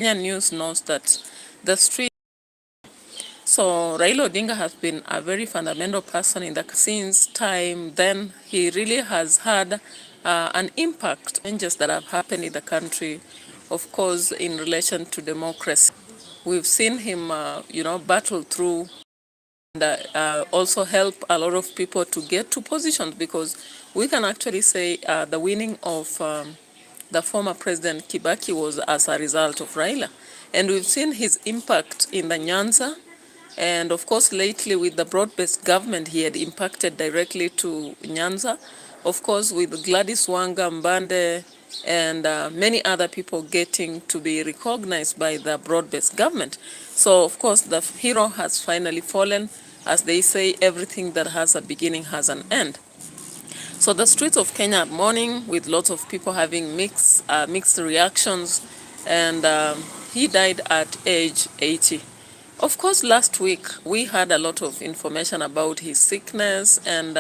Kenyan news knows that the street. So Raila Odinga has been a very fundamental person in the since time. Then he really has had an impact changes that have happened in the country, of course, in relation to democracy. We've seen him, battle through and also help a lot of people to get to positions, because we can actually say the winning of the former President Kibaki was as a result of Raila. And we've seen his impact in the Nyanza, and of course lately with the broad-based government he had impacted directly to Nyanza. Of course with Gladys Wanga, Mbande, and many other people getting to be recognized by the broad-based government. So of course the hero has finally fallen. As they say, everything that has a beginning has an end. So the streets of Kenya are mourning, with lots of people having mixed reactions, and he died at age 80. Of course, last week we had a lot of information about his sickness, and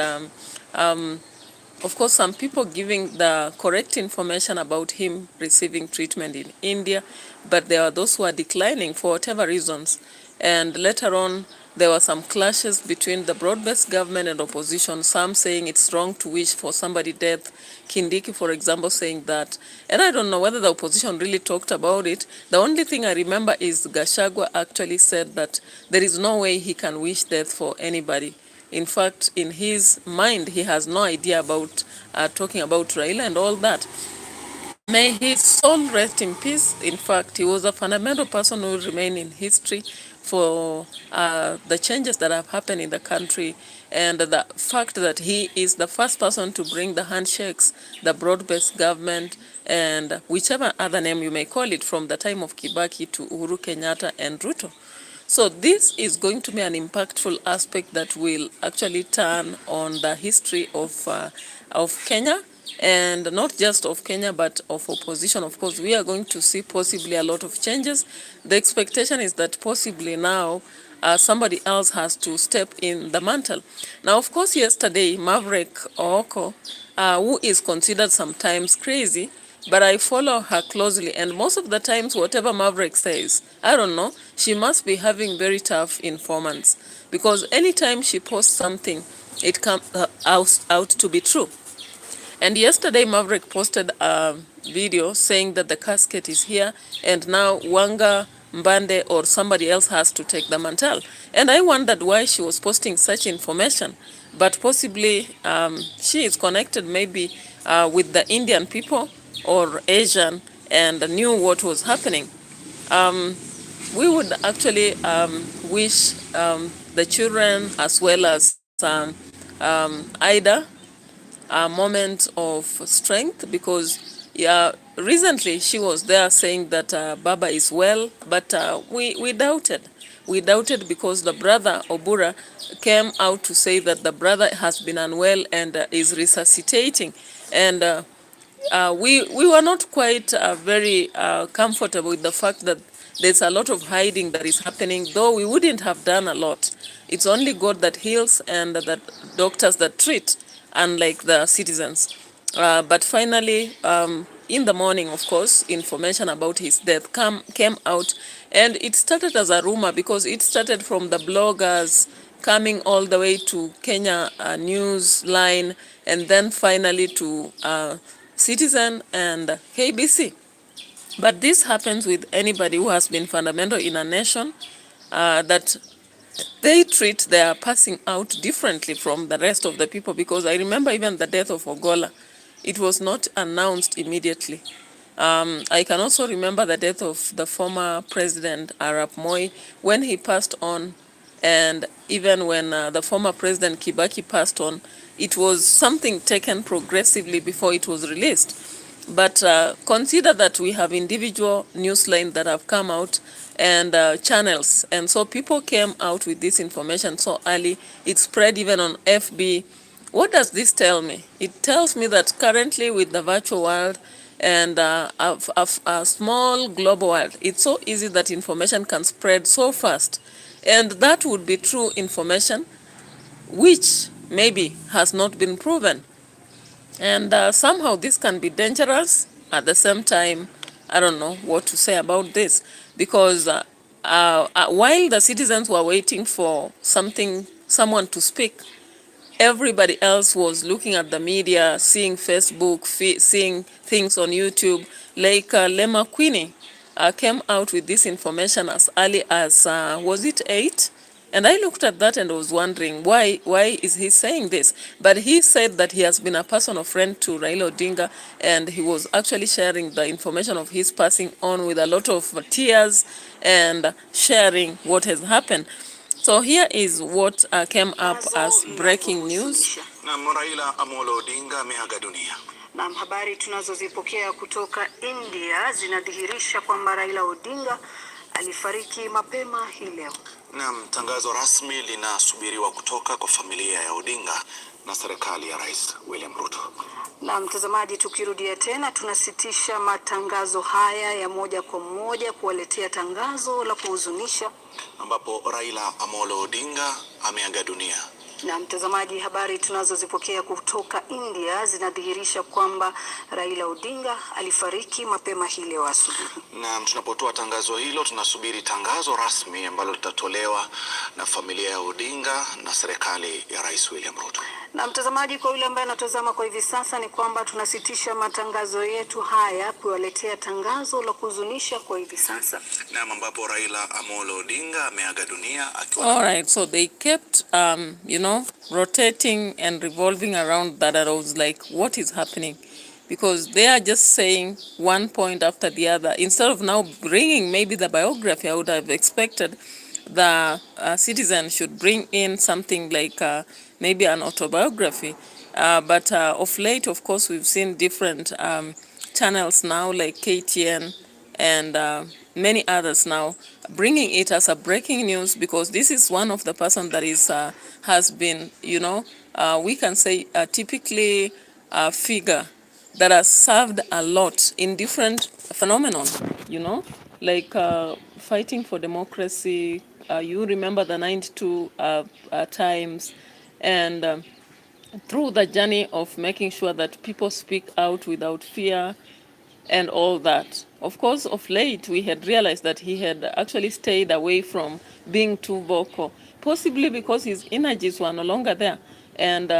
of course some people giving the correct information about him receiving treatment in India, but there are those who are declining for whatever reasons. And later on, there were some clashes between the broad-based government and opposition, some saying it's wrong to wish for somebody death. Kindiki, for example, saying that. And I don't know whether the opposition really talked about it. The only thing I remember is Gachagua actually said that there is no way he can wish death for anybody. In fact, in his mind, he has no idea about talking about Raila and all that. May his soul rest in peace. In fact, he was a fundamental person who will remain in history for the changes that have happened in the country, and the fact that he is the first person to bring the handshakes, the broad-based government, and whichever other name you may call it, from the time of Kibaki to Uhuru Kenyatta and Ruto. So this is going to be an impactful aspect that will actually turn on the history of Kenya, and not just of Kenya but of opposition. Of course, we are going to see possibly a lot of changes. The expectation is that possibly now somebody else has to step in the mantle. Now, of course, yesterday Maverick Ooko, who is considered sometimes crazy, but I follow her closely, and most of the times whatever Maverick says, I don't know, she must be having very tough informants, because anytime she posts something, it comes out to be true. And yesterday Maverick posted a video saying that the casket is here, and now Wanga, Mbande, or somebody else has to take the mantle. And I wondered why she was posting such information, but possibly she is connected maybe with the Indian people or Asian, and knew what was happening. We would actually wish the children, as well as Ida, a moment of strength, because recently she was there saying that Baba is well, but we doubted. We doubted because the brother Obura came out to say that the brother has been unwell and is resuscitating, and we were not quite very comfortable with the fact that there's a lot of hiding that is happening, though we wouldn't have done a lot. It's only God that heals and the doctors that treat, unlike the citizens. But finally, in the morning, of course, information about his death came out, and it started as a rumor because it started from the bloggers coming all the way to Kenya News Line, and then finally to Citizen and KBC. But this happens with anybody who has been fundamental in a nation, that they treat their passing out differently from the rest of the people, because I remember even the death of Ogola, it was not announced immediately. I can also remember the death of the former president, Arap Moi, when he passed on, and even when the former president Kibaki passed on, it was something taken progressively before it was released. But consider that we have individual news lines that have come out, and channels, and so people came out with this information so early. It spread even on FB. What does this tell me? It tells me that currently, with the virtual world and a small global world, it's so easy that information can spread so fast, and that would be true information which maybe has not been proven. And somehow this can be dangerous. At the same time, I don't know what to say about this, because while the citizens were waiting for someone to speak, everybody else was looking at the media, seeing Facebook, seeing things on YouTube. Like Lema Queenie came out with this information as early as, was it 8? And I looked at that and was wondering, why is he saying this? But he said that he has been a personal friend to Raila Odinga, and he was actually sharing the information of his passing on with a lot of tears and sharing what has happened. So here is what came up as breaking news. Na Raila Amolo Odinga ameaga dunia. Na habari tunazozipokea kutoka India zinadhihirisha kwamba Raila Odinga alifariki mapema hii leo. Na tangazo rasmi linasubiriwa kutoka kwa familia ya Odinga na serikali ya Rais William Ruto. Na mtazamaji, tukirudia tena, tunasitisha matangazo haya ya moja kwa moja kuwaletea tangazo la kuhuzunisha ambapo Raila Amolo Odinga ameaga dunia. Na mtazamaji, habari tunazozipokea kutoka India zinadhihirisha kwamba Raila Odinga alifariki mapema hii leo asubuhi. Na tunapotoa tangazo hilo, tunasubiri tangazo rasmi ambalo litatolewa na familia ya Odinga na serikali ya Rais William Ruto. Na mtazamaji, kwa yule ambaye anatazama kwa hivi sasa, ni kwamba tunasitisha matangazo yetu haya kuwaletea tangazo la kuhuzunisha kwa hivi sasa. Na ambapo Raila Amolo Odinga ameaga dunia akiwa. All right, so they kept rotating and revolving around that. I was like, what is happening? Because they are just saying one point after the other. Instead of now bringing maybe the biography, I would have expected the citizen should bring in something like maybe an autobiography. But of late, of course, we've seen different channels now, like KTN and many others now, bringing it as a breaking news, because this is one of the person that is has been, we can say typically a figure that has served a lot in different phenomenon, like fighting for democracy. You remember the 92 times, and through the journey of making sure that people speak out without fear and all that. Of course, of late, we had realized that he had actually stayed away from being too vocal, possibly because his energies were no longer there. And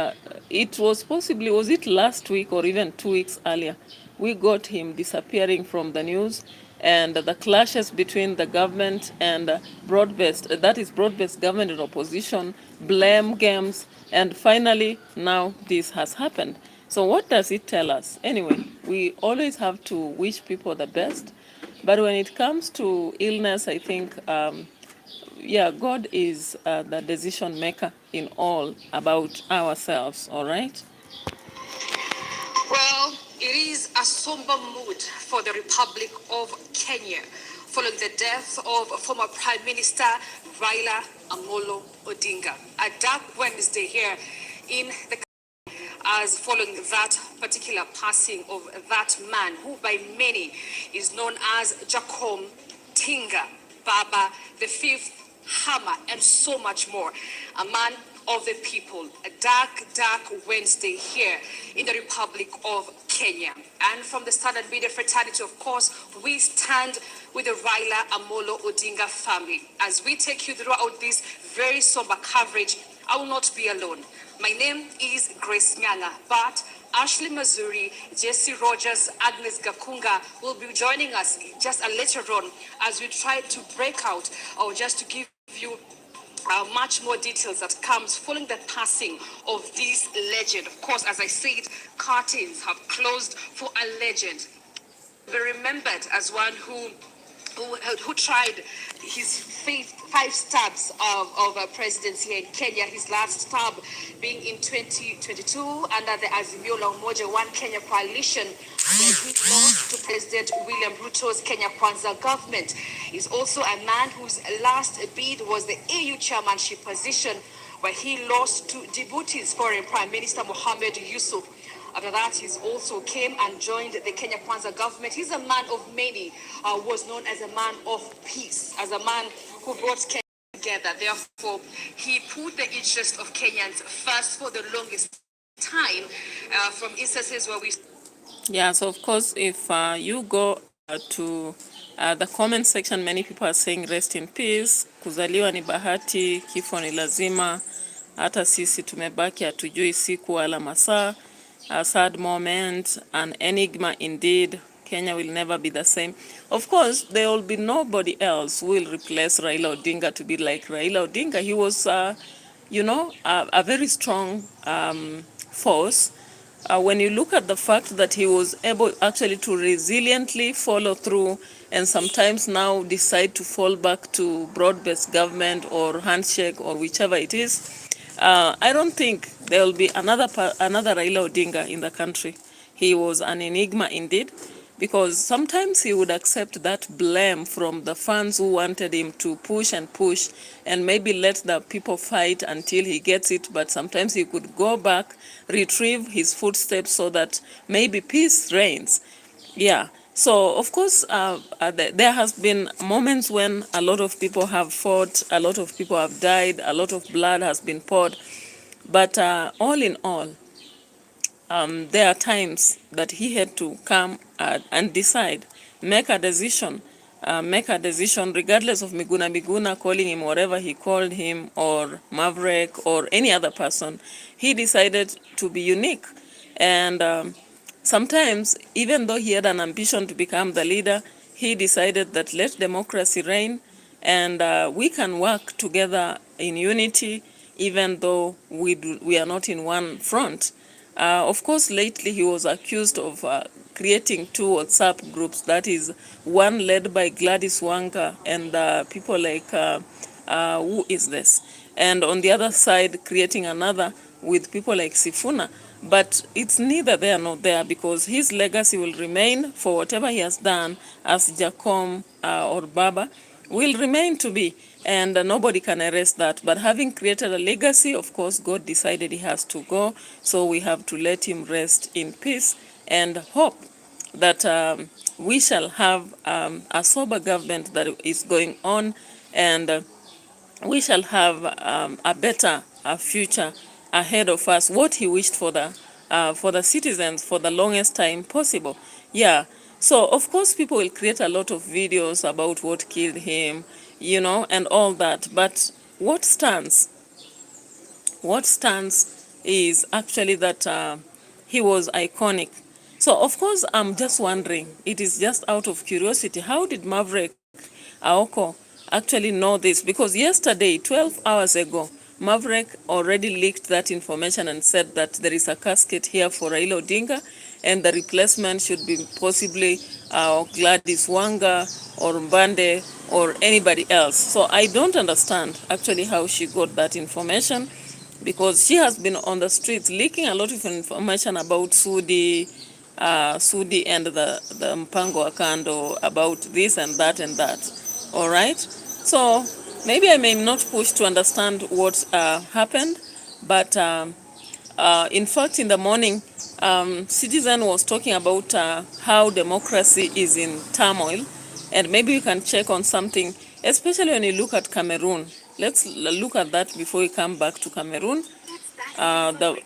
it was possibly, was it last week or even 2 weeks earlier, we got him disappearing from the news, and the clashes between the government and broad-based, that is broad-based government and opposition, blame games, and finally now this has happened. So what does it tell us? Anyway, we always have to wish people the best, but when it comes to illness, I think, God is the decision maker in all about ourselves, all right? Well, it is a somber mood for the Republic of Kenya following the death of former Prime Minister Raila Amolo Odinga. A dark Wednesday here in the as following that particular passing of that man who by many is known as Jacom Tinga Baba, the fifth hammer, and so much more. A man of the people. A dark Wednesday here in the Republic of Kenya. And from the Standard Media fraternity, of course, we stand with the Raila Amolo Odinga family. As we take you throughout this very somber coverage, I will not be alone. My name is Grace Nyanga, but Ashley Mazuri, Jesse Rogers, Agnes Gakunga will be joining us just a later on as we try to break out, or just to give you much more details that comes following the passing of this legend. Of course, as I said, curtains have closed for a legend. Be remembered as one who tried his 5 stabs of presidency in Kenya, his last stab being in 2022 under the Azimio la Umoja One Kenya coalition, where he lost to President William Ruto's Kenya Kwanza government. He's also a man whose last bid was the AU chairmanship position, where he lost to Djibouti's foreign Prime Minister Mohamed Yusuf. After that, he also came and joined the Kenya Kwanza government. He's a man of many, was known as a man of peace, as a man who brought Kenya together. Therefore, he put the interest of Kenyans first for the longest time, from instances where we... Yeah, so of course, if you go to the comment section, many people are saying rest in peace. Kuzaliwa ni bahati, kifo ni lazima. Hata sisi tumebaki hatujui siku wala masaa. A sad moment, an enigma indeed. Kenya will never be the same. Of course, there will be nobody else who will replace Raila Odinga to be like Raila Odinga. He was, a very strong force. When you look at the fact that he was able actually to resiliently follow through and sometimes now decide to fall back to broad-based government or handshake or whichever it is, I don't think there will be another Raila Odinga in the country. He was an enigma indeed, because sometimes he would accept that blame from the fans who wanted him to push and maybe let the people fight until he gets it, but sometimes he could go back, retrieve his footsteps so that maybe peace reigns. Yeah. So, of course, there has been moments when a lot of people have fought, a lot of people have died, a lot of blood has been poured. But all in all, there are times that he had to come and decide, make a decision regardless of Miguna calling him whatever he called him, or Maverick or any other person. He decided to be unique. And sometimes, even though he had an ambition to become the leader, he decided that let democracy reign, and we can work together in unity, even though we are not in one front. Of course, lately he was accused of creating two WhatsApp groups, that is, one led by Gladys Wanga and people like, who is this? And on the other side, creating another with people like Sifuna. But it's neither there nor there, because his legacy will remain for whatever he has done as Jacom or Baba will remain to be, and nobody can erase that. But having created a legacy, of course, God decided he has to go, so we have to let him rest in peace and hope that we shall have a sober government that is going on, and we shall have a better future ahead of us, what he wished for the citizens for the longest time possible. Yeah. So, of course, people will create a lot of videos about what killed him, and all that. But what stands is actually that he was iconic. So, of course, I'm just wondering, it is just out of curiosity, how did Maverick Aoko actually know this? Because yesterday, 12 hours ago, Maverick already leaked that information and said that there is a casket here for Raila Odinga, and the replacement should be possibly Gladys Wanga or Mbande or anybody else. So I don't understand actually how she got that information, because she has been on the streets leaking a lot of information about Sudi and the Mpango Akando, about this and that and that. All right. So maybe I may not push to understand what happened, but in fact, in the morning, Citizen was talking about how democracy is in turmoil, and maybe you can check on something, especially when you look at Cameroon. Let's look at that before we come back to Cameroon. The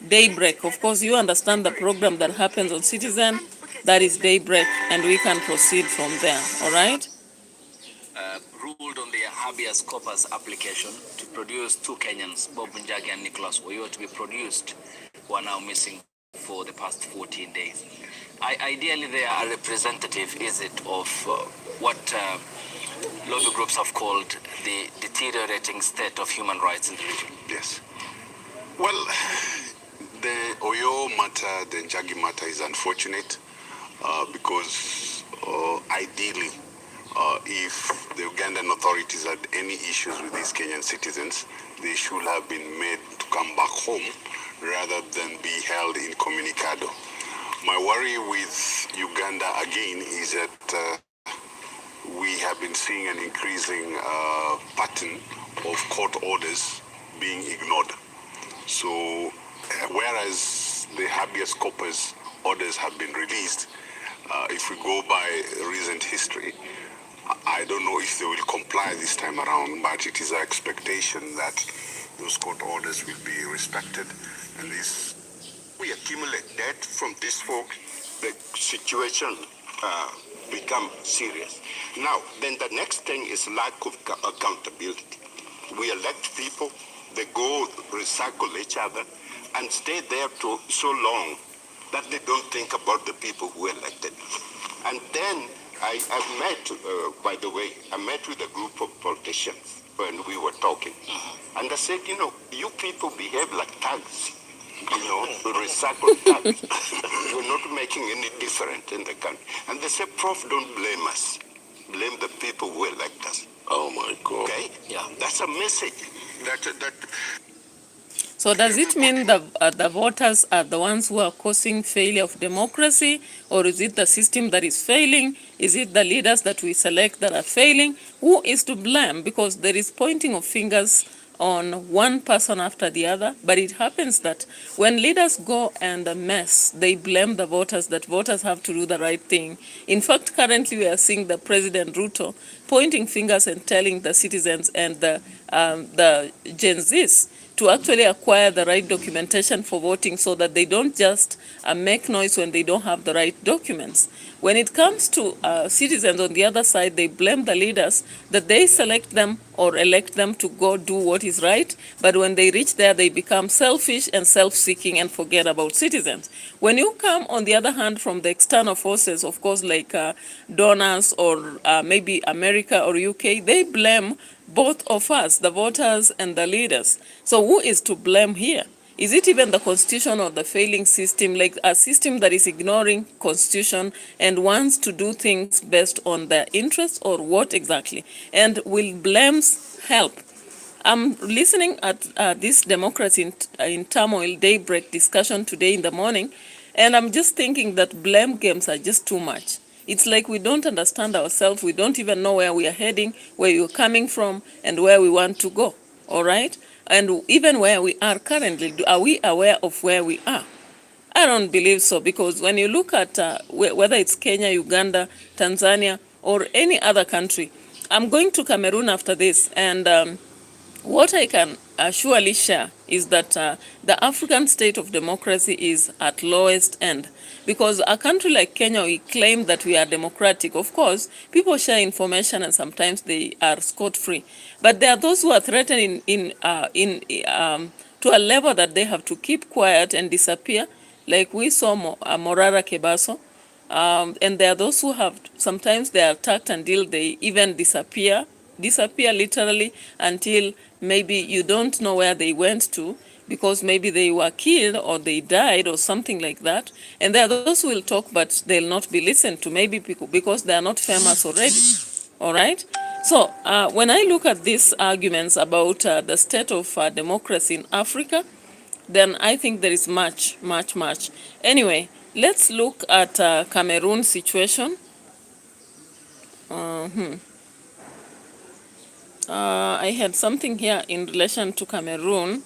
Daybreak. Of course, you understand the program that happens on Citizen. That is Daybreak, and we can proceed from there. All right? Ruled on their habeas corpus application to produce two Kenyans, Bob Njagi and Nicholas Oyo, to be produced, who are now missing for the past 14 days. Ideally, they are a representative, is it, of what lobby groups have called the deteriorating state of human rights in the region? Yes. Well, the Oyo matter, the Njagi matter is unfortunate because ideally, if the Ugandan authorities had any issues with these Kenyan citizens, they should have been made to come back home rather than be held incommunicado. My worry with Uganda again is that we have been seeing an increasing pattern of court orders being ignored. So whereas the habeas corpus orders have been released, if we go by recent history, I don't know if they will comply this time around, but it is our expectation that those court orders will be respected. And this, we accumulate debt from these folks. The situation become serious. Now, then the next thing is lack of accountability. We elect people, they go recycle each other and stay there so long that they don't think about the people who elected. And then I've met, by the way, I met with a group of politicians when we were talking. And I said, you know, you people behave like thugs. You know, recycle thugs. You're not making any difference in the country. And they said, Prof, don't blame us. Blame the people who elect us. Oh my God. Okay? Yeah. That's a message. So does it mean the voters are the ones who are causing failure of democracy, or is it the system that is failing? Is it the leaders that we select that are failing? Who is to blame? Because there is pointing of fingers on one person after the other, but it happens that when leaders go and mess, they blame the voters, that voters have to do the right thing. In fact, currently we are seeing the President Ruto pointing fingers and telling the citizens and the Gen Zs to actually acquire the right documentation for voting so that they don't just make noise when they don't have the right documents. When it comes to citizens on the other side, they blame the leaders that they select them or elect them to go do what is right, but when they reach there, they become selfish and self-seeking and forget about citizens. When you come, on the other hand, from the external forces, of course, like donors or maybe America or UK, they blame both of us, the voters and the leaders. So who is to blame here? Is it even the constitution or the failing system, like a system that is ignoring constitution and wants to do things based on their interests, or what exactly? And will blames help? I'm listening at this Democracy in Turmoil Daybreak discussion today in the morning, and I'm just thinking that blame games are just too much. It's like we don't understand ourselves. We don't even know where we are heading, where we're coming from, and where we want to go. All right? And even where we are currently, are we aware of where we are? I don't believe so, because when you look at whether it's Kenya, Uganda, Tanzania, or any other country, I'm going to Cameroon after this, and what I can surely share is that the African state of democracy is at lowest end. Because a country like Kenya, we claim that we are democratic. Of course, people share information and sometimes they are scot-free. But there are those who are threatened to a level that they have to keep quiet and disappear. Like we saw Morara Kebaso. And there are those who have, sometimes they are attacked until they even disappear literally, until maybe you don't know where they went to, because maybe they were killed or they died or something like that. And there are those who will talk, but they'll not be listened to, maybe because they are not famous already. All right? So when I look at these arguments about the state of democracy in Africa, then I think there is much. Anyway, let's look at Cameroon situation. I had something here in relation to Cameroon,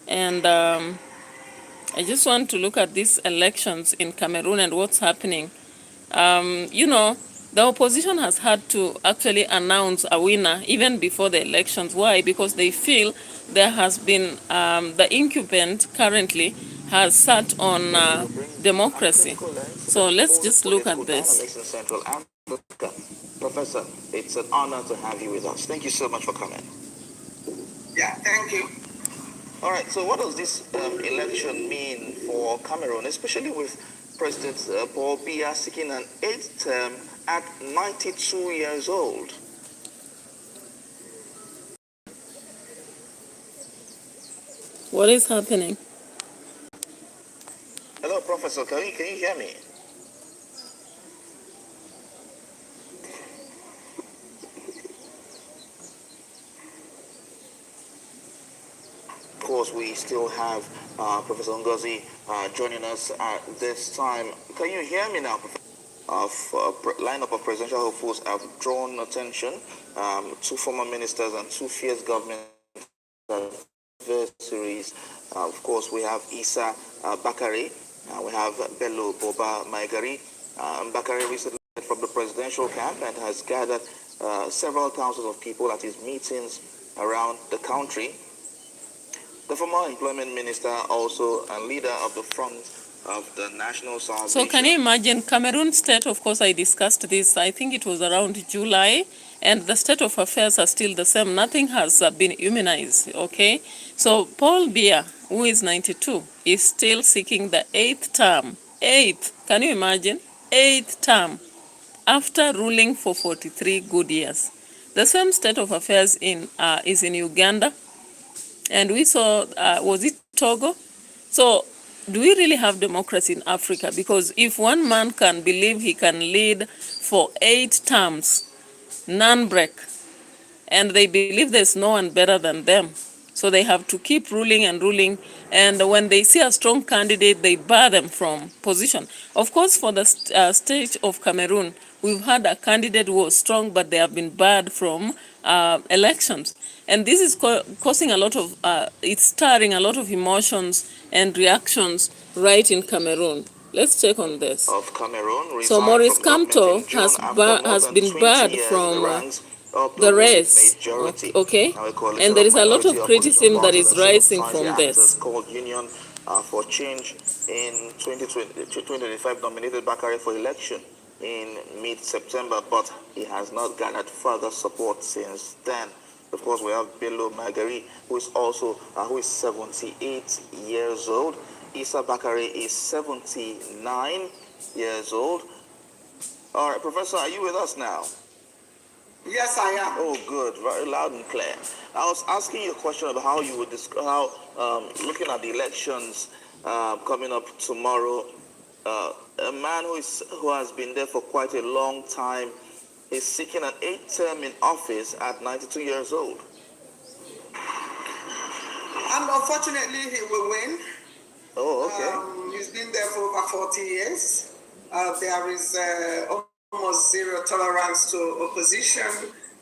and I just want to look at these elections in Cameroon and what's happening. You know, the opposition has had to actually announce a winner even before the elections. Why? Because they feel there has been, the incumbent currently has sat on democracy. So let's just look at this. Professor, it's an honor to have you with us. Thank you so much for coming. Yeah, thank you. All right, so what does this election mean for Cameroon, especially with President Paul Biya seeking an 8th term at 92 years old? What is happening? Hello, Professor, can you hear me? Of course, we still have Professor Ngozi joining us at this time. Can you hear me now, Professor? Lineup of presidential hopefuls have drawn attention. 2 former ministers and 2 fierce government adversaries. Of course, we have Issa Bakari. We have Bello Boba Maigari. Bakari recently from the presidential camp and has gathered several thousands of people at his meetings around the country. The former employment minister, also and leader of the Front of the National Salvation. So can you imagine Cameroon state, of course I discussed this, I think it was around July, and the state of affairs are still the same. Nothing has been immunized, okay? So Paul Biya, who is 92, is still seeking the 8th term. 8th, can you imagine? 8th term, after ruling for 43 good years. The same state of affairs is in Uganda, and we saw, was it Togo? So do we really have democracy in Africa? Because if one man can believe he can lead for 8 terms, non-break, and they believe there's no one better than them, so they have to keep ruling and ruling, and when they see a strong candidate, they bar them from position. Of course, for the state of Cameroon, we've had a candidate who was strong, but they have been barred from elections. And this is causing a lot of, it's stirring a lot of emotions and reactions right in Cameroon. Let's check on this. Of Cameroon, so Maurice Kamto has been barred from the race, okay? And there is a lot of criticism that is rising from this. Called Union for Change in 2025 nominated Bakare for election in mid-September, but he has not garnered further support since then. Of course, we have Bello Magari, who is also 78 years old. Issa Bakare is 79 years old. All right, Professor, are you with us now? Yes, I am. Oh, good. Very loud and clear. I was asking you a question about how you would describe, looking at the elections coming up tomorrow, a man who has been there for quite a long time is seeking an 8th term in office at 92 years old. And unfortunately, he will win. Oh, okay. He's been there for over 40 years. There is almost zero tolerance to opposition,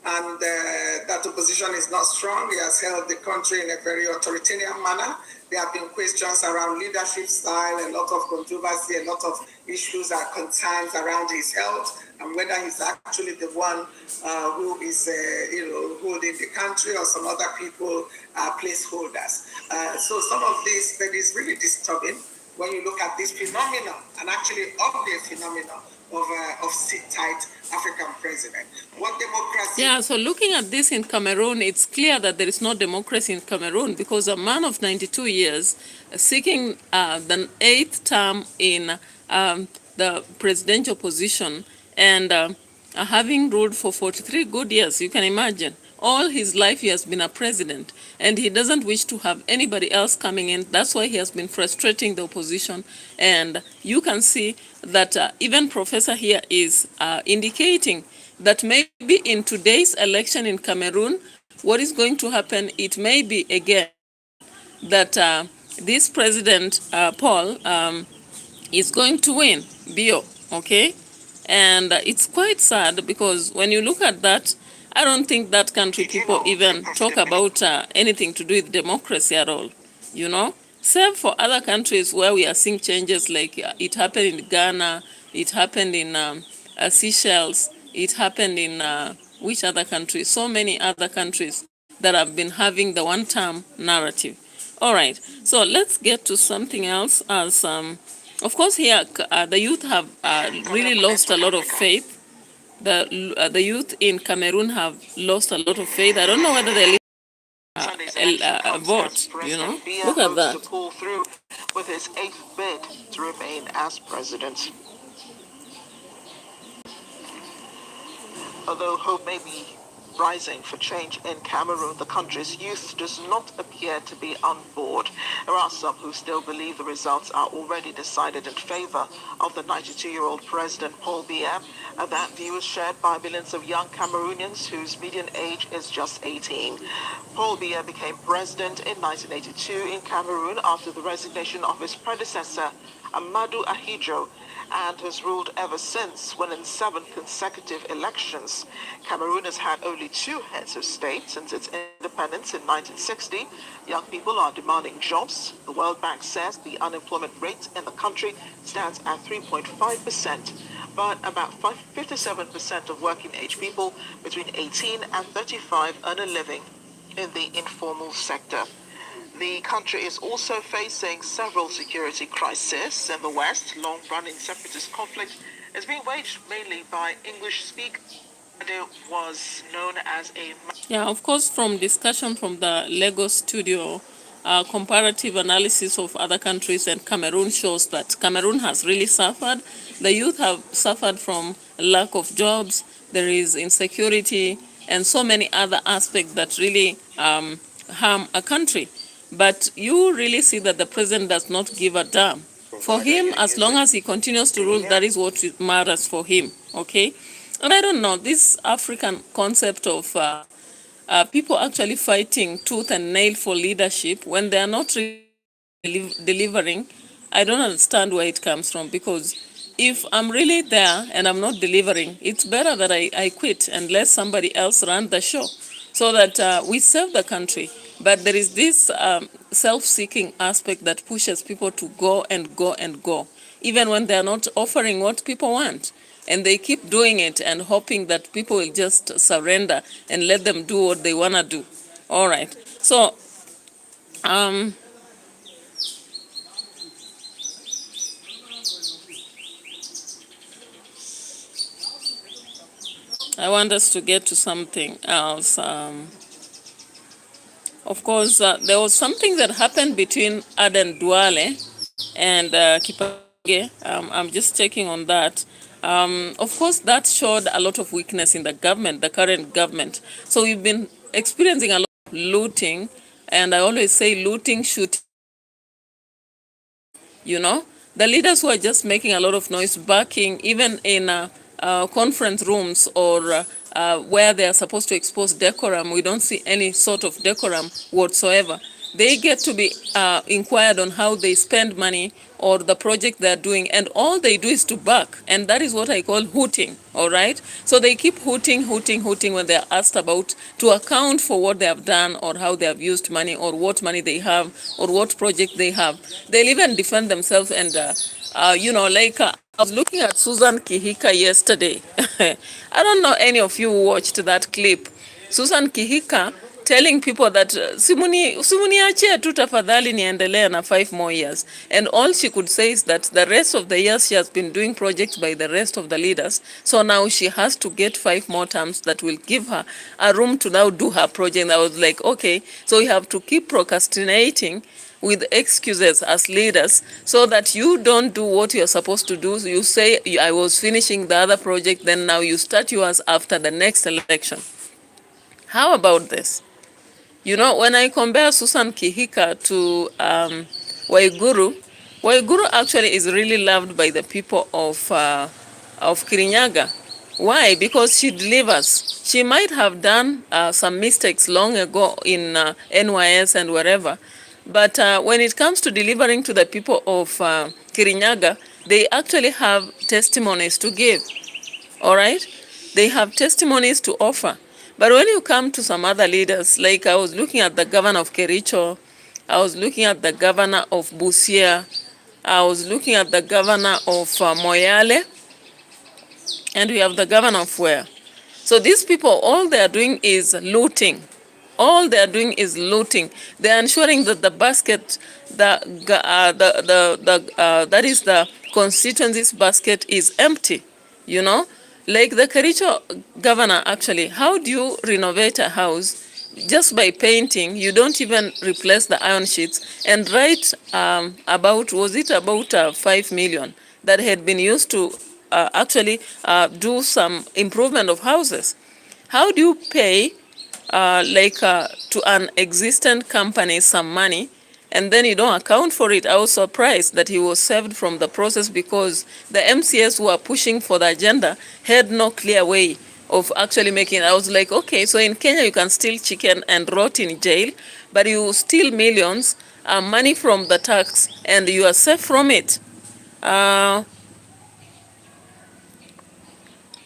and that opposition is not strong. He has held the country in a very authoritarian manner. There have been questions around leadership style, a lot of controversy, a lot of issues and concerns around his health, and whether he's actually the one who is holding the country, or some other people are placeholders. So some of this that is really disturbing when you look at this phenomenon, and actually obvious phenomenon of sit-tight African president. What democracy? Yeah, so looking at this in Cameroon, it's clear that there is no democracy in Cameroon, because a man of 92 years seeking the 8th term in the presidential position, and having ruled for 43 good years, you can imagine. All his life he has been a president, and he doesn't wish to have anybody else coming in. That's why he has been frustrating the opposition. And you can see that even Professor here is indicating that maybe in today's election in Cameroon, what is going to happen, it may be again that this President Paul is going to win, Bio, okay? And it's quite sad, because when you look at that, I don't think that country people even talk about anything to do with democracy at all, you know? Save for other countries where we are seeing changes, like it happened in Ghana, it happened in Seychelles, it happened in which other countries? So many other countries that have been having the one-term narrative. All right, so let's get to something else. As of course here, the youth have really lost a lot of faith. The youth in Cameroon have lost a lot of faith. I don't know whether they vote, you know. Look at that. To pull through with his 8th bid to remain as president. Although hope may be rising for change in Cameroon, the country's youth does not appear to be on board. There are some who still believe the results are already decided in favor of the 92-year-old President Paul Biya, and that view is shared by millions of young Cameroonians whose median age is just 18. Paul Biya became president in 1982 in Cameroon after the resignation of his predecessor, Amadou Ahidjo, and has ruled ever since, when in 7 consecutive elections. Cameroon has had only 2 heads of state since its independence in 1960. Young people are demanding jobs. The World Bank says the unemployment rate in the country stands at 3.5%, but about 57% of working-age people between 18 and 35 earn a living in the informal sector. The country is also facing several security crises in the West. Long-running separatist conflict is being waged mainly by English-speakers. It was known as a... Yeah, of course, from discussion from the Lagos studio, comparative analysis of other countries and Cameroon shows that Cameroon has really suffered. The youth have suffered from lack of jobs, there is insecurity, and so many other aspects that really harm a country. But you really see that the president does not give a damn. For him, as long as he continues to rule, that is what matters for him, okay? And I don't know, this African concept of people actually fighting tooth and nail for leadership when they are not really delivering, I don't understand where it comes from, because if I'm really there and I'm not delivering, it's better that I quit and let somebody else run the show so that we serve the country. But there is this self-seeking aspect that pushes people to go and go and go, even when they are not offering what people want. And they keep doing it and hoping that people will just surrender and let them do what they want to do. All right. So, I want us to get to something else. Of course, there was something that happened between Aden Duale and Kibagenge. I'm just checking on that. Of course, that showed a lot of weakness in the government, the current government. So we've been experiencing a lot of looting, and I always say looting, shooting. You know, the leaders who are just making a lot of noise, barking, even in conference rooms or where they are supposed to expose decorum, we don't see any sort of decorum whatsoever. They get to be inquired on how they spend money or the project they're doing, and all they do is to bark, and that is what I call hooting, all right? So they keep hooting, hooting, hooting when they're asked about to account for what they have done or how they have used money or what money they have or what project they have. They'll even defend themselves and, you know, like I was looking at Susan Kihika yesterday. I don't know any of you who watched that clip. Susan Kihika telling people that simuniachie tu tafadhali niendelee na 5 more years. And all she could say is that the rest of the years she has been doing projects by the rest of the leaders. So now she has to get 5 more terms that will give her a room to now do her project. I was like, okay, so you have to keep procrastinating with excuses as leaders so that you don't do what you're supposed to do. So you say, I was finishing the other project, then now you start yours after the next election. How about this? You know, when I compare Susan Kihika to Waiguru, Waiguru actually is really loved by the people of Kirinyaga. Why? Because she delivers. She might have done some mistakes long ago in NYS and wherever, but when it comes to delivering to the people of Kirinyaga, they actually have testimonies to give, all right? They have testimonies to offer. But when you come to some other leaders, like I was looking at the governor of Kericho, I was looking at the governor of Busia, I was looking at the governor of Moyale, and we have the governor of where? So these people, all they are doing is looting. All they are doing is looting. They are ensuring that the basket, that is the constituency's basket is empty, you know? Like the Kericho governor, actually, how do you renovate a house just by painting? You don't even replace the iron sheets and write about, was it about 5 million that had been used to actually do some improvement of houses? How do you pay to an existent company some money and then you don't account for it? I was surprised that he was saved from the process because the MCS who are pushing for the agenda had no clear way of actually making it. I was like, okay, so in Kenya you can steal chicken and rot in jail, but you steal millions, money from the tax, and you are safe from it.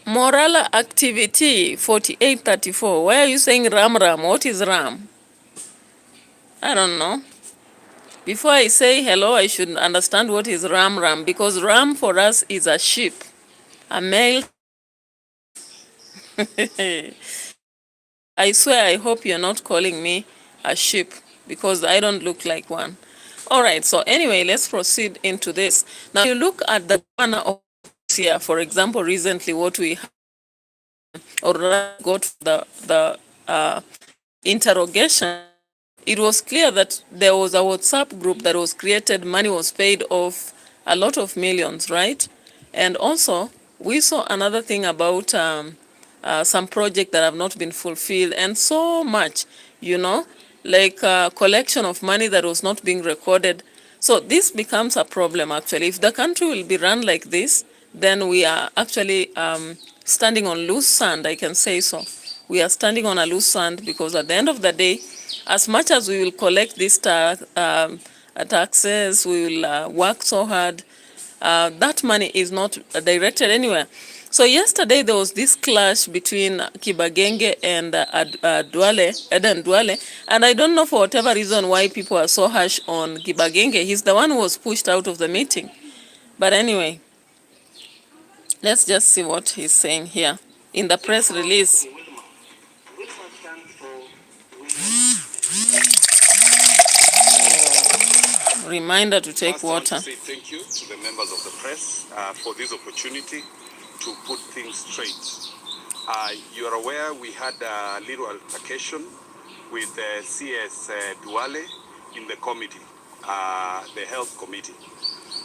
Morala activity 4834. Why are you saying Ram Ram? What is Ram? I don't know. Before I say hello, I should understand what is Ram Ram, because Ram for us is a sheep, a male. I swear, I hope you're not calling me a sheep. because I don't look like one. All right, so anyway, let's proceed into this. Now, you look at the governor of here, for example, recently what we or got the interrogation, it was clear that there was a WhatsApp group that was created, money was paid off, a lot of millions, right? And also, we saw another thing about some project that have not been fulfilled, and so much, you know, like collection of money that was not being recorded. So this becomes a problem, actually. If the country will be run like this, then we are actually standing on loose sand, I can say so. We are standing on a loose sand, because at the end of the day, as much as we will collect these taxes, we will work so hard, that money is not directed anywhere. So yesterday there was this clash between Kibagenge and Eden Duale, and I don't know for whatever reason why people are so harsh on Kibagenge. He's the one who was pushed out of the meeting. But anyway, let's just see what he's saying here in the press release. Reminder to take water. I want to say thank you to the members of the press for this opportunity to put things straight. You are aware we had a little altercation with CS Duale in the committee, the health committee.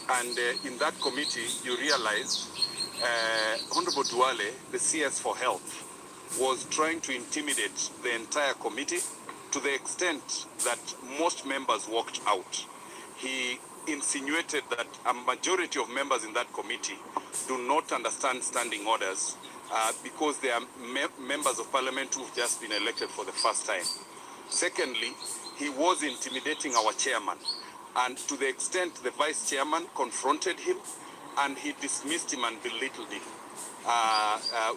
And in that committee, you realize Honorable Duale, the CS for health, was trying to intimidate the entire committee to the extent that most members walked out. He insinuated that a majority of members in that committee do not understand standing orders because they are members of parliament who've just been elected for the first time. Secondly, he was intimidating our chairman, and to the extent the vice chairman confronted him and he dismissed him and belittled him,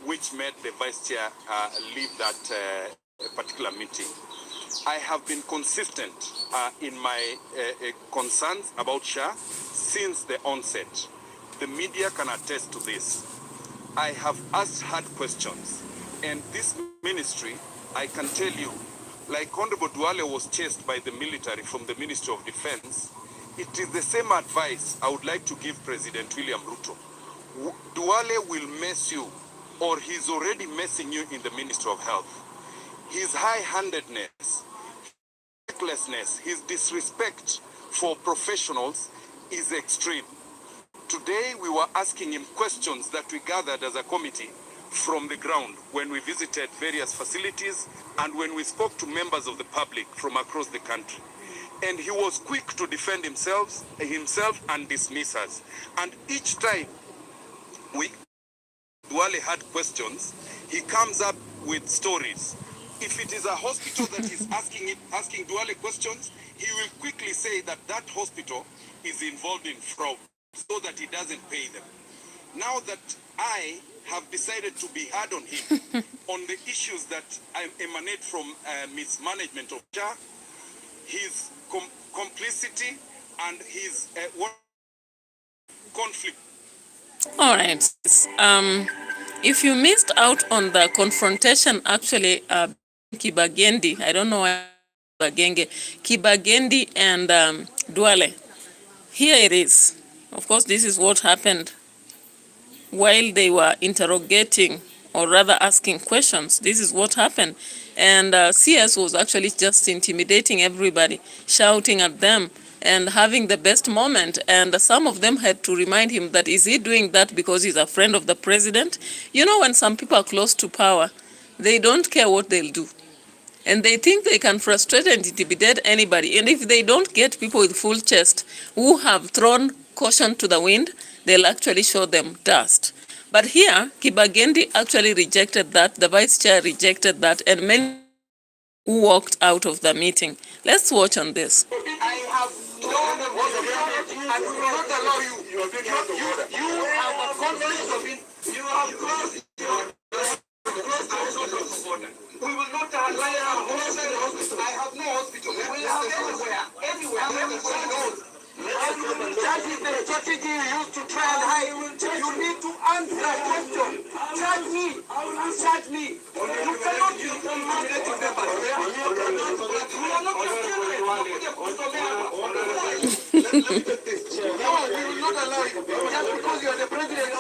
which made the vice chair leave that particular meeting. I have been consistent in my concerns about SHA since the onset. The media can attest to this. I have asked hard questions, and this ministry, I can tell you, like Honorable Duale was chased by the military from the Ministry of Defense, it is the same advice I would like to give President William Ruto. Duale will mess you, or he's already messing you in the Ministry of Health. His high-handedness, recklessness, his disrespect for professionals is extreme. Today we were asking him questions that we gathered as a committee from the ground when we visited various facilities and when we spoke to members of the public from across the country. And he was quick to defend himself and dismiss us. And each time Duale had questions, he comes up with stories. If it is a hospital that is asking Duale questions, he will quickly say that that hospital is involved in fraud so that he doesn't pay them. Now that I have decided to be hard on him on the issues that emanate from mismanagement of SHA, his complicity and his conflict. All right. If you missed out on the confrontation, actually, Kibagendi, I don't know why Kibagendi and Duale. Here it is. Of course, this is what happened while they were interrogating, or rather asking questions. This is what happened. And CS was actually just intimidating everybody, shouting at them and having the best moment. And some of them had to remind him that, is he doing that because he's a friend of the president? You know, when some people are close to power, they don't care what they'll do. And they think they can frustrate and intimidate anybody. And if they don't get people with full chest who have thrown caution to the wind, they'll actually show them dust. But here, Kibagendi actually rejected that, the vice chair rejected that, and many who walked out of the meeting. Let's watch on this. I have no and will not allow you. You have a conflict of interest. You have closed your we will not allow hospital. I have no hospital. We will have everywhere. That is the strategy you used to try and hide. You need to answer that question. Charge me. Charge me. You cannot use the mandate of members. You are not your children. take this. No, we will not allow it. Just because you are the president,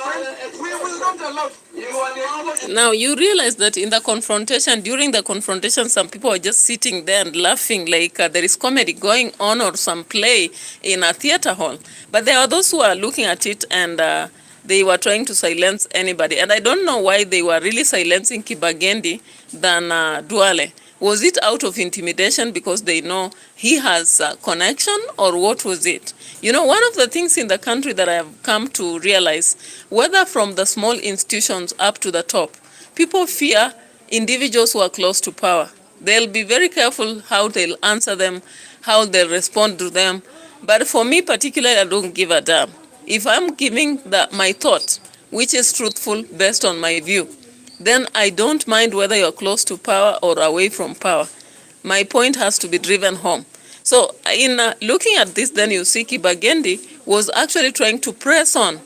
we will not allow it. You are the Now, you realize that in the confrontation, during the confrontation, some people are just sitting there and laughing like there is comedy going on or some play in a theater hall. But there are those who are looking at it and they were trying to silence anybody. And I don't know why they were really silencing Kibagendi than Duale. Was it out of intimidation because they know he has a connection, or what was it? You know, one of the things in the country that I have come to realize, whether from the small institutions up to the top, people fear individuals who are close to power. They'll be very careful how they'll answer them, how they'll respond to them. But for me particularly, I don't give a damn. If I'm giving my thought, which is truthful based on my view, then I don't mind whether you're close to power or away from power. My point has to be driven home. So in looking at this, then you see Kibagendi was actually trying to press on,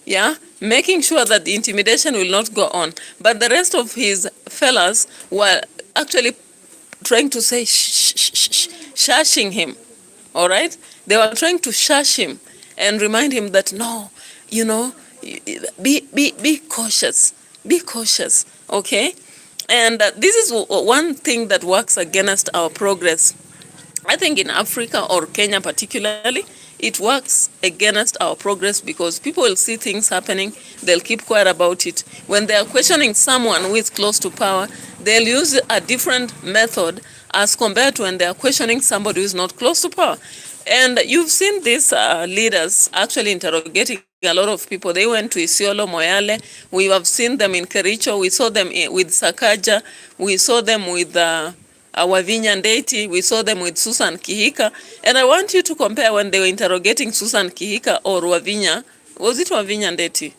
yeah, making sure that the intimidation will not go on. But the rest of his fellas were actually trying to say shushing him, all right? They were trying to shush him and remind him that, no, you know, be cautious. Be cautious, okay? And this is one thing that works against our progress. I think in Africa or Kenya particularly, it works against our progress because people will see things happening, they'll keep quiet about it. When they are questioning someone who is close to power, they'll use a different method as compared to when they are questioning somebody who is not close to power. And you've seen these leaders actually interrogating a lot of people. They went to Isiolo, Moyale. We have seen them in Kericho. We saw them with Sakaja. We saw them with Wavinya Ndeti. We saw them with Susan Kihika. And I want you to compare when they were interrogating Susan Kihika or Wavinya. Was it Wavinya Ndeti?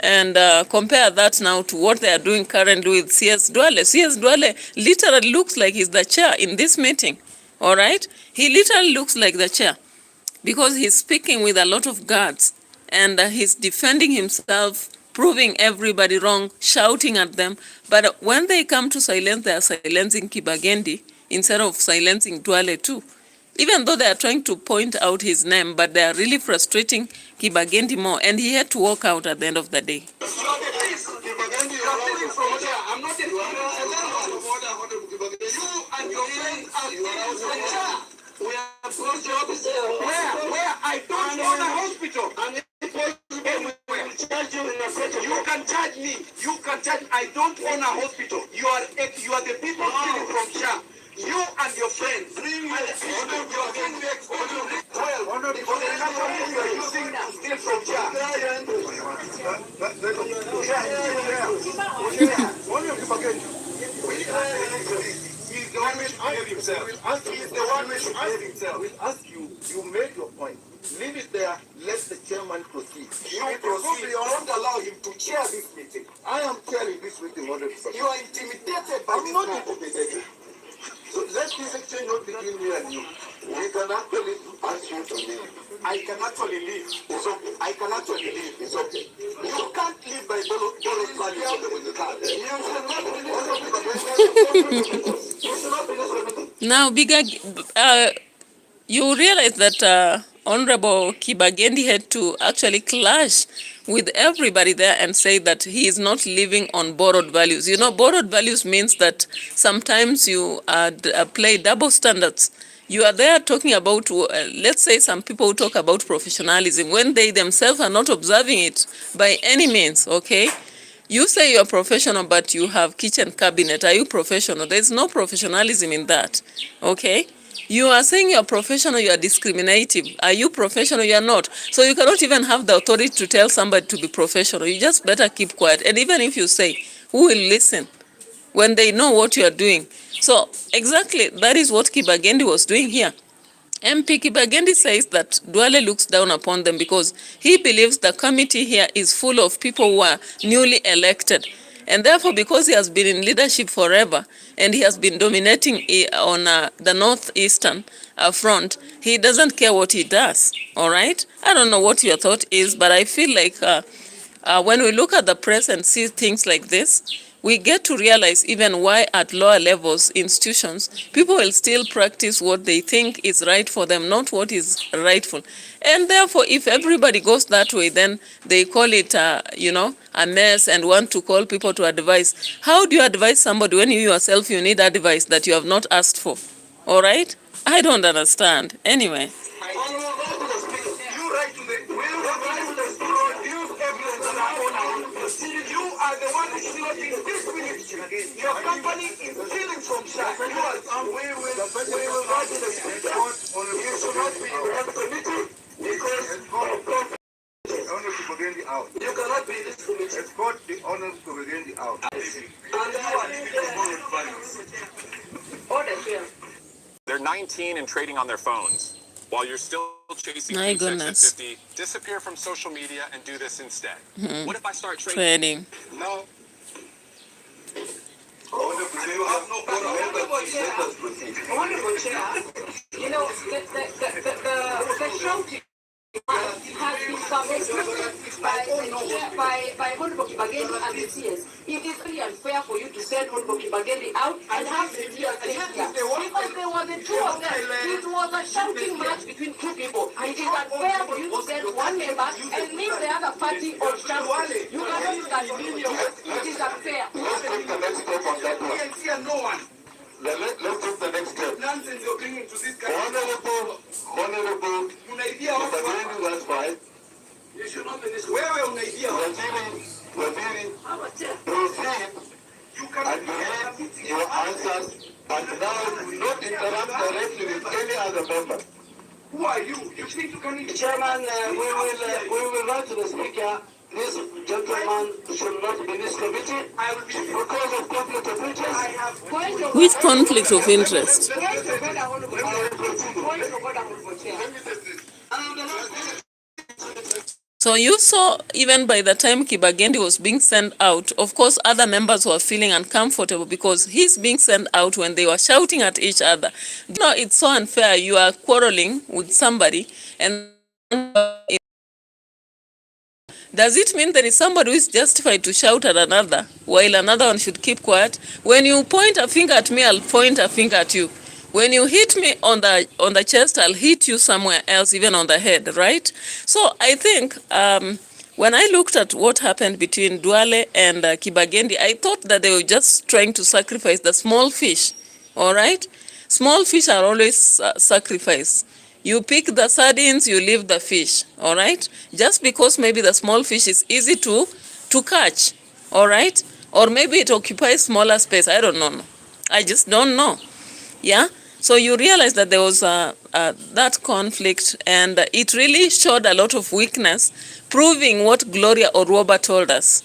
And compare that now to what they are doing currently with CS Duale. CS Duale literally looks like he's the chair in this meeting. All right? He literally looks like the chair because he's speaking with a lot of guards and he's defending himself, proving everybody wrong, shouting at them. But when they come to silence, they are silencing Kibagendi instead of silencing Duale too. Even though they are trying to point out his name, but they are really frustrating Kibagendi more. And he had to walk out at the end of the day. I'm not you and your friends are where I don't own a hospital. You can charge me. You can charge. I don't own a hospital. You are the people stealing from Shah. You and your friends. Bring your using to steal from Shah. He's the one who should behave himself. He's the one who should behave himself. We'll ask you, you made your point. Leave it there, let the chairman proceed. You proceed. You don't allow him to chair this meeting. I am chairing this meeting 100%. You are intimidated by I'm not intimidated. So let this exchange not between me and you. We can actually ask you to leave. I can actually leave. It's okay. I can actually leave. It's okay. You can't leave by borrowed value with the card. Now, you realize that Honorable Kibagendi had to actually clash with everybody there and say that he is not living on borrowed values. You know, borrowed values means that sometimes you play double standards. You are there talking about, let's say some people who talk about professionalism when they themselves are not observing it by any means, okay? You say you're professional, but you have kitchen cabinet. Are you professional? There's no professionalism in that, okay? You are saying you're professional, you are discriminative. Are you professional? You are not. So you cannot even have the authority to tell somebody to be professional. You just better keep quiet. And even if you say, who will listen when they know what you are doing? So exactly, that is what Kibagendi was doing here. MP Kibagendi says that Duale looks down upon them because he believes the committee here is full of people who are newly elected. And therefore, because he has been in leadership forever and he has been dominating on the northeastern front, he doesn't care what he does, all right? I don't know what your thought is, but I feel like when we look at the press and see things like this, we get to realize even why at lower levels, institutions, people will still practice what they think is right for them, not what is rightful. And therefore, if everybody goes that way, then they call it, you know, a mess and want to call people to advise. How do you advise somebody when you yourself, you need advice that you have not asked for? All right? I don't understand. Anyway. You are the one exploiting this ministry. Your company is stealing from Shah. We will write to the speaker. You should not be in that committee because Honorable Kibagendi out. You cannot be in this committee. Escort the Honorable Kibagendi out. They're 19 and trading on their phones. While you're still chasing My paychecks goodness. at 50, disappear from social media and do this instead. What if I start Trading. No. Honorable Chair, you know, the shouting has been submitted by Honorable Kibagendi and the CS. It is really unfair for you to send Honorable Kibagendi out and have the CS stay here. Because there were the two of them. It was a shouting match between two people. It is unfair for you to send one member and leave the other party on shouting. You cannot do that on video. It is unfair. Let's take the next step on that one. We can see no one. Let's take the next step. Nonsense you're bringing to this guy. Honorable, Kibagendi, that's fine. You should not be this way. Waziri, proceed and give your answers, and now do not interact directly with any other member. Who are you? You think you can... Chairman, we will write to the speaker. This gentleman should not be in this committee because of conflict of interest. Which conflict of interest? So you saw, even by the time Kibagendi was being sent out, of course, other members were feeling uncomfortable because he's being sent out when they were shouting at each other. You know, it's so unfair. You are quarreling with somebody, and does it mean there is somebody who is justified to shout at another while another one should keep quiet? When you point a finger at me, I'll point a finger at you. When you hit me on the chest, I'll hit you somewhere else, even on the head, right? So I think when I looked at what happened between Duale and Kibagendi, I thought that they were just trying to sacrifice the small fish, all right? Small fish are always sacrificed. You pick the sardines, you leave the fish, all right? Just because maybe the small fish is easy to catch, all right? Or maybe it occupies smaller space, I don't know. I just don't know, yeah? So you realize that there was that conflict, and it really showed a lot of weakness, proving what Gloria Orwoba told us.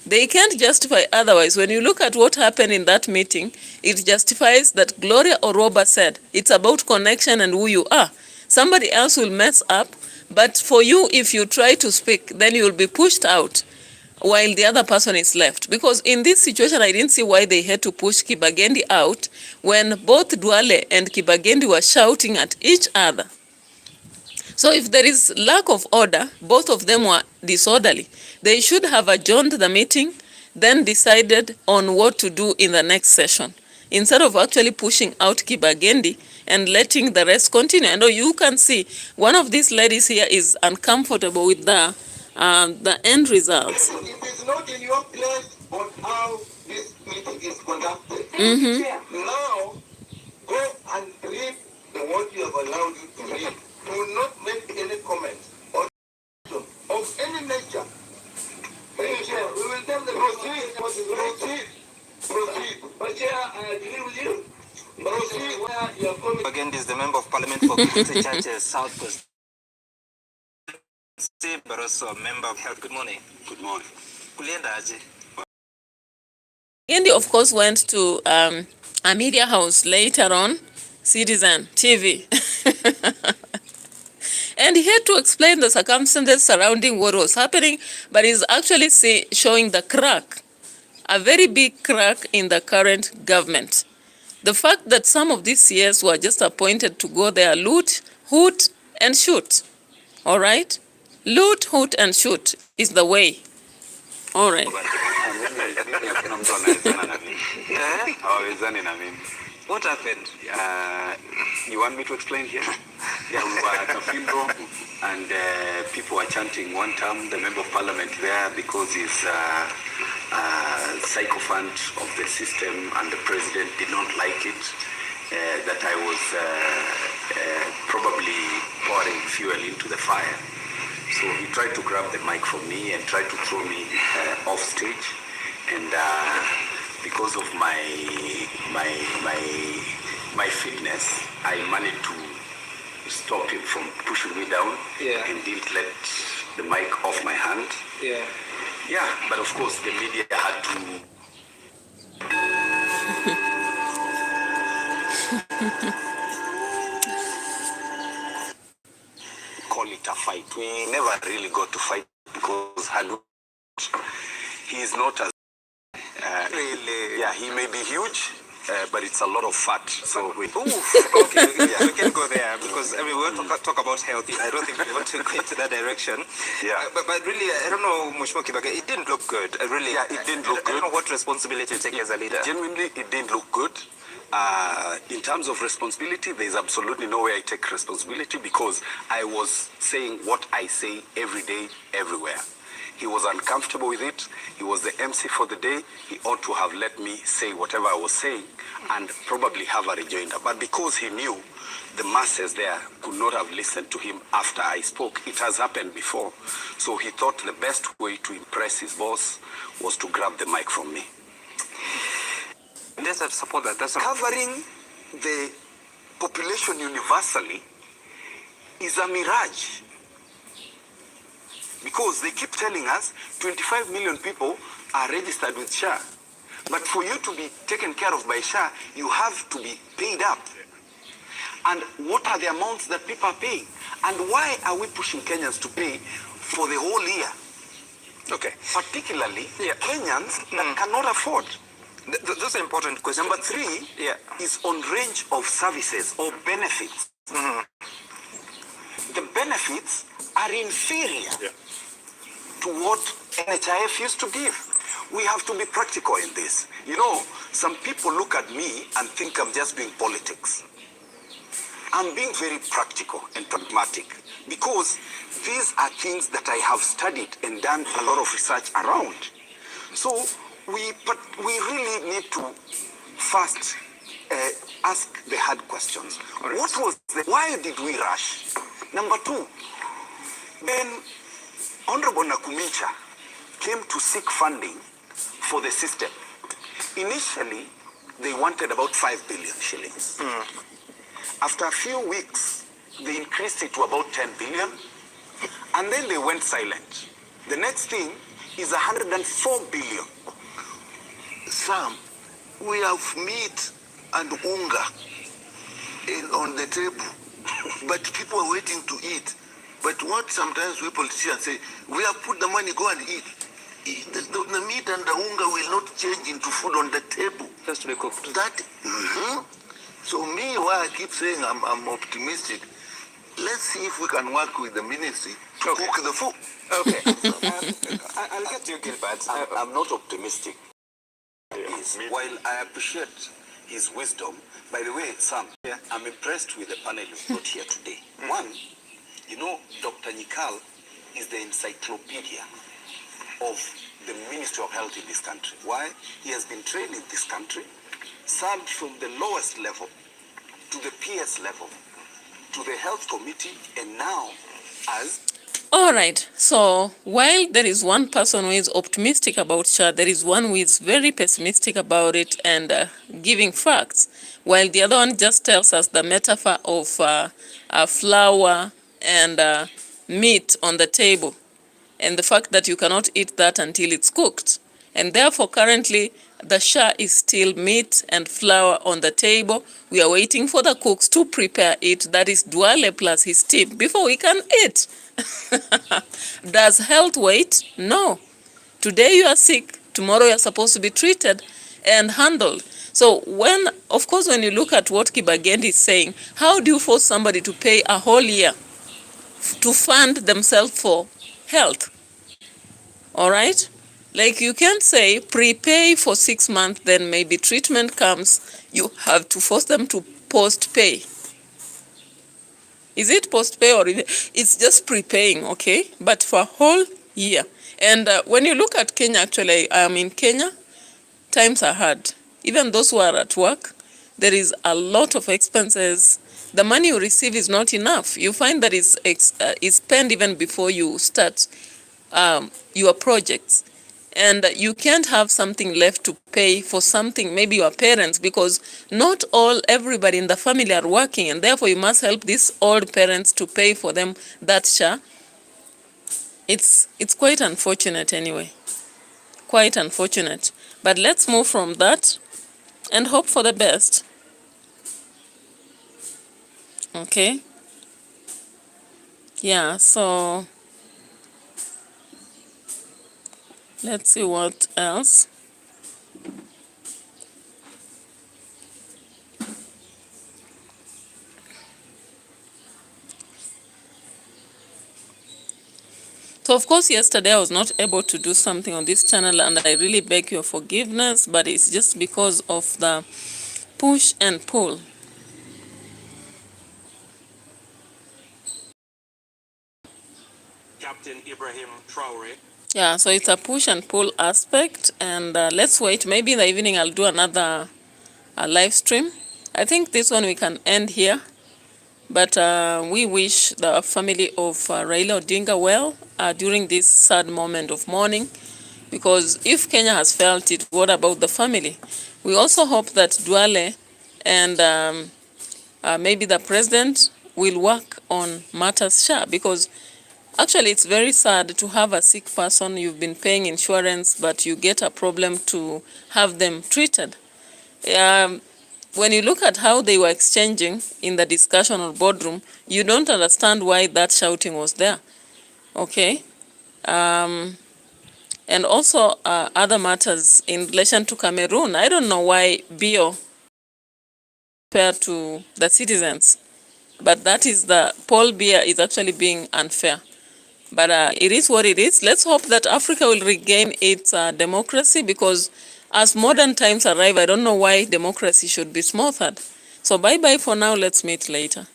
They can't justify otherwise. When you look at what happened in that meeting, it justifies that Gloria Orwoba said, it's about connection and who you are. Somebody else will mess up, but for you, if you try to speak, then you will be pushed out while the other person is left. Because in this situation, I didn't see why they had to push Kibagendi out when both Duale and Kibagendi were shouting at each other. So if there is lack of order, both of them were disorderly. They should have adjourned the meeting, then decided on what to do in the next session, instead of actually pushing out Kibagendi and letting the rest continue. And you can see one of these ladies here is uncomfortable with the end results. It is not in your place on how this meeting is conducted. Now, go and read what you have allowed you to read. Do not make any comments or of any nature. Thank you. We will tell the proceed. But Chair, I agree with you. Proceed where you are coming. Again, is the Member of Parliament for Kikuti Churches, South Coast. But also a Member of Health. Good morning. Good morning. Kibagendi, of course, went to a media house later on, Citizen TV. And he had to explain the circumstances surrounding what was happening, but he's actually showing the crack, a very big crack in the current government. The fact that some of these CS were just appointed to go there, loot, hoot, and shoot. All right? Loot, hoot, and shoot is the way. All right. hakuna mtu anawezana na mimi. Hawawezani na mimi. What happened? You want me to explain here? Yeah, we were at a field room and people were chanting one term, the member of parliament there, because he's a sycophant of the system and the president did not like it, that I was probably pouring fuel into the fire. So he tried to grab the mic from me and tried to throw me off stage. And because of my fitness, I managed to stop him from pushing me down and didn't let the mic off my hand. Yeah, but of course the media had to call it a fight. We never really got to fight because he is not as really. Yeah, he may be huge, but it's a lot of fat. So we okay, we can go there because I mean, we'll talk about health. I don't think we want to go into that direction. Yeah, but really, I don't know, Mheshimiwa Kibage, it didn't look good. Really, it didn't look good. I don't know what responsibility to take as a leader. Genuinely, it didn't look good. In terms of responsibility, there is absolutely no way I take responsibility because I was saying what I say every day, everywhere. He was uncomfortable with it. He was the MC for the day. He ought to have let me say whatever I was saying and probably have a rejoinder. But because he knew the masses there could not have listened to him after I spoke, it has happened before. So he thought the best way to impress his boss was to grab the mic from me. Let's support that. That's covering the population universally is a mirage. Because they keep telling us 25 million people are registered with SHA. But for you to be taken care of by SHA, you have to be paid up. And what are the amounts that people are paying? And why are we pushing Kenyans to pay for the whole year? Okay. Particularly Kenyans that cannot afford. Those are important questions. Number 3 is on range of services or benefits. The benefits are inferior to what NHIF used to give. We have to be practical in this. You know, some people look at me and think I'm just doing politics. I'm being very practical and pragmatic because these are things that I have studied and done a lot of research around. So we really need to first ask the hard questions. Why did we rush? Number 2, when Honorable Nakumincha came to seek funding for the system, initially they wanted about 5 billion shillings. After a few weeks, they increased it to about 10 billion, and then they went silent. The next thing is 104 billion. Sam, we have meat and unga on the table, but people are waiting to eat. But what sometimes we politicians say, we have put the money, go and eat. The meat and the unga will not change into food on the table. Just to be cooked. So me, why I keep saying I'm optimistic, let's see if we can work with the ministry to cook the food. Okay. I'll get to you, Gilbert. I'm not optimistic. While I appreciate his wisdom, by the way, Sam, I'm impressed with the panel you brought here today. One, you know, Dr. Nikal is the encyclopedia of the Ministry of Health in this country. Why? He has been trained in this country, served from the lowest level to the PS level, to the health committee, and now as... All right, so while there is one person who is optimistic about SHA, there is one who is very pessimistic about it and giving facts, while the other one just tells us the metaphor of flour and meat on the table, and the fact that you cannot eat that until it's cooked. And therefore, currently, the SHA is still meat and flour on the table. We are waiting for the cooks to prepare it, that is DWALE plus his team, before we can eat. Does health wait? No. Today you are sick, tomorrow you are supposed to be treated and handled. So of course, when you look at what Kibagendi is saying, how do you force somebody to pay a whole year to fund themselves for health? All right? Like you can't say prepay for 6 months, then maybe treatment comes, you have to force them to post-pay. Is it post-pay or it's just prepaying, okay? But for a whole year. And when you look at Kenya, actually, I am in Kenya, times are hard. Even those who are at work, there is a lot of expenses. The money you receive is not enough. You find that it's spent even before you start your projects. And you can't have something left to pay for something, maybe your parents, because not everybody in the family are working, and therefore you must help these old parents to pay for them that share. It's quite unfortunate anyway. Quite unfortunate. But let's move from that and hope for the best. Okay? Yeah, so let's see what else. So of course yesterday I was not able to do something on this channel, and I really beg your forgiveness, but it's just because of the push and pull. Captain Ibrahim Traore. Yeah, so it's a push and pull aspect, and let's wait. Maybe in the evening I'll do another live stream. I think this one we can end here, but we wish the family of Raila Odinga well during this sad moment of mourning, because if Kenya has felt it, what about the family? We also hope that DWALE and maybe the president will work on matters sure, because actually it's very sad to have a sick person, you've been paying insurance, but you get a problem to have them treated. When you look at how they were exchanging in the discussion or boardroom, you don't understand why that shouting was there. Okay? And also other matters in relation to Cameroon. I don't know why Bio compared to the citizens, but that is the Paul Biya is actually being unfair. But it is what it is. Let's hope that Africa will regain its democracy, because as modern times arrive, I don't know why democracy should be smothered. So bye-bye for now. Let's meet later.